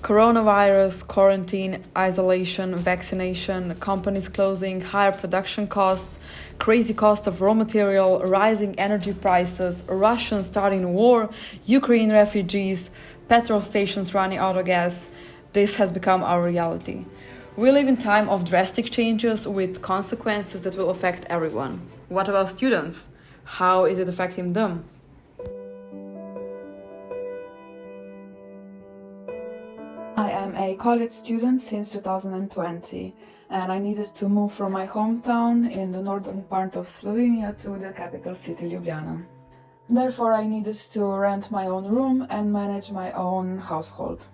Coronavirus, quarantine, isolation, vaccination, companies closing, higher production costs, crazy cost of raw material, rising energy prices, Russians starting war, Ukraine refugees, petrol stations running out of gas. This has become our reality. We live in time of drastic changes with consequences that will affect everyone. What about students? How is it affecting them? I am a college student since 2020 and I needed to move from my hometown in the northern part of Slovenia to the capital city Ljubljana. Therefore, I needed to rent my own room and manage my own household.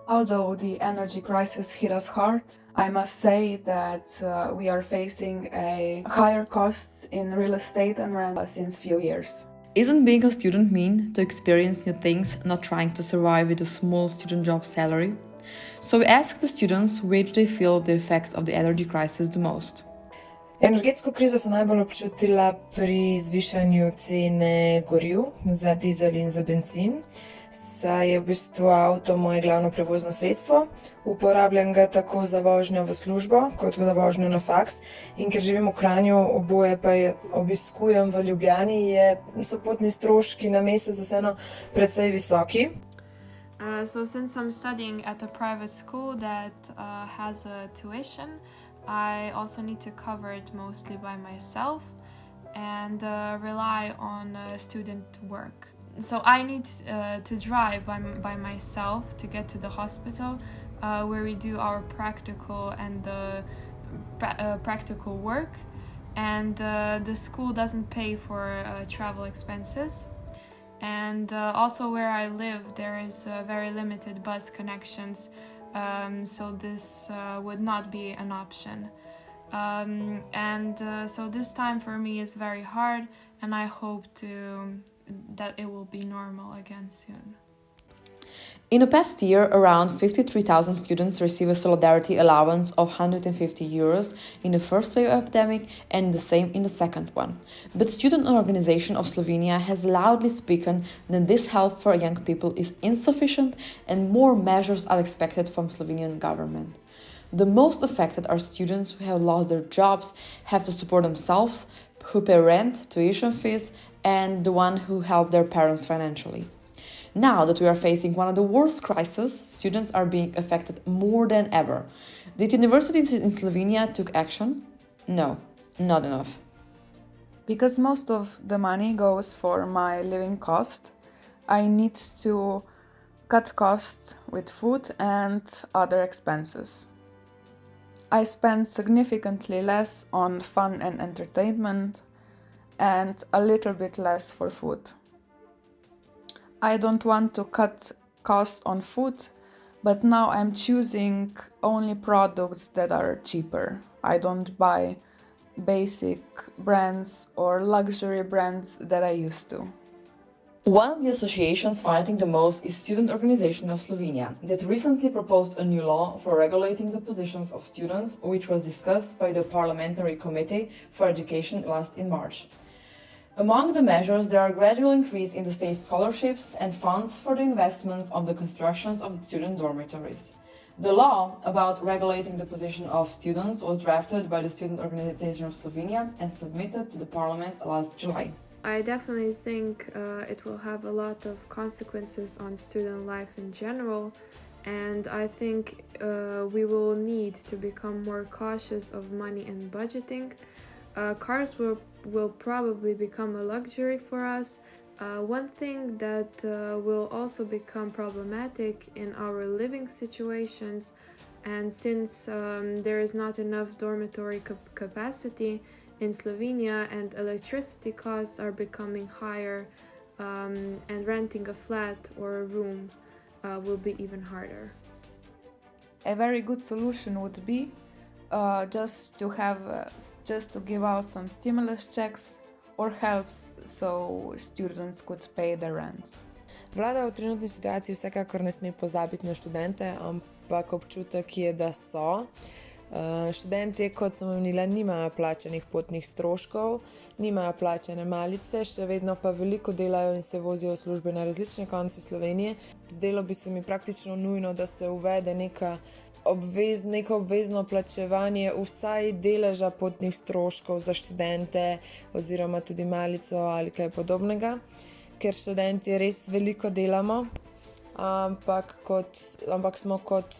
Although the energy crisis hit us hard, I must say that we are facing a higher costs in real estate and rent since few years. Isn't being a student mean to experience new things, not trying to survive with a small student job salary? So we asked the students where do they feel the effects of the energy crisis the most. Energetsko krizo so najbolj občutila pri zvišanju cene goriv za dizel in za bencin, saj je v bistvu avto moje glavno prevozno sredstvo. Uporabljam ga tako za vožnjo v službo, kot za vožnjo na faks. In ker živim v Kranju, oboje pa obiskujem v Ljubljani, so potni stroški na mesec vseeno precej visoki. So since I'm studying at a private school that has a tuition, I also need to cover it mostly by myself and rely on student work. So I need to drive by myself to get to the hospital where we do our practical and practical work, and the school doesn't pay for travel expenses. And also where I live, there is very limited bus connections, so this would not be an option. So this time for me is very hard, and I hope that it will be normal again soon. In the past year, around 53,000 students receive a solidarity allowance of €150 in the first wave epidemic and the same in the second one. But Student Organization of Slovenia has loudly spoken that this help for young people is insufficient and more measures are expected from Slovenian government. The most affected are students who have lost their jobs, have to support themselves, who pay rent, tuition fees, and the one who help their parents financially. Now that we are facing one of the worst crises, students are being affected more than ever. Did universities in Slovenia took action? No, not enough. Because most of the money goes for my living cost, I need to cut costs with food and other expenses. I spend significantly less on fun and entertainment and a little bit less for food. I don't want to cut costs on food, but now I'm choosing only products that are cheaper. I don't buy basic brands or luxury brands that I used to. One of the associations fighting the most is Student Organization of Slovenia, that recently proposed a new law for regulating the positions of students, which was discussed by the Parliamentary Committee for Education last in March. Among the measures, there are gradual increase in the state scholarships and funds for the investments of the constructions of the student dormitories. The law about regulating the position of students was drafted by the Student Organization of Slovenia and submitted to the Parliament last July. I definitely think it will have a lot of consequences on student life in general, and I think we will need to become more cautious of money and budgeting. Cars will probably become a luxury for us. One thing that will also become problematic in our living situations, and since there is not enough dormitory capacity in Slovenia and electricity costs are becoming higher, and renting a flat or a room will be even harder. A very good solution would be just to give out some stimulus checks or helps so students could pay their rents. Vlada v trenutni situaciji vsekakor ne sme pozabiti na študente, ampak občutek je, da so. Študenti, kot sem omenila, nimajo plačanih potnih stroškov, nimajo plačane malice, še vedno pa veliko delajo in se vozijo v službe na različne konce Slovenije. Zdelo bi se mi praktično nujno, da se uvede neko obvezno plačevanje vsaj deleža potnih stroškov za študente oziroma tudi malico ali kaj podobnega, ker študenti res veliko delamo, ampak smo kot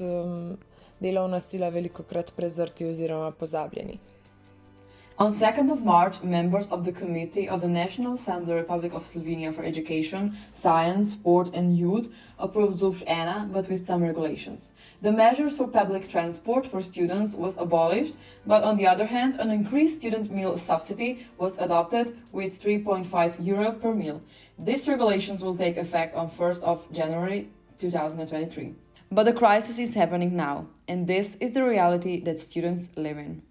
delovna sila velikokrat prezrti oziroma pozabljeni. On 2nd of March, members of the Committee of the National Assembly Republic of Slovenia for Education, Science, Sport and Youth approved ZUFS 1, but with some regulations. The measures for public transport for students was abolished, but on the other hand, an increased student meal subsidy was adopted with €3.5 per meal. These regulations will take effect on 1st of January 2023. But the crisis is happening now, and this is the reality that students live in.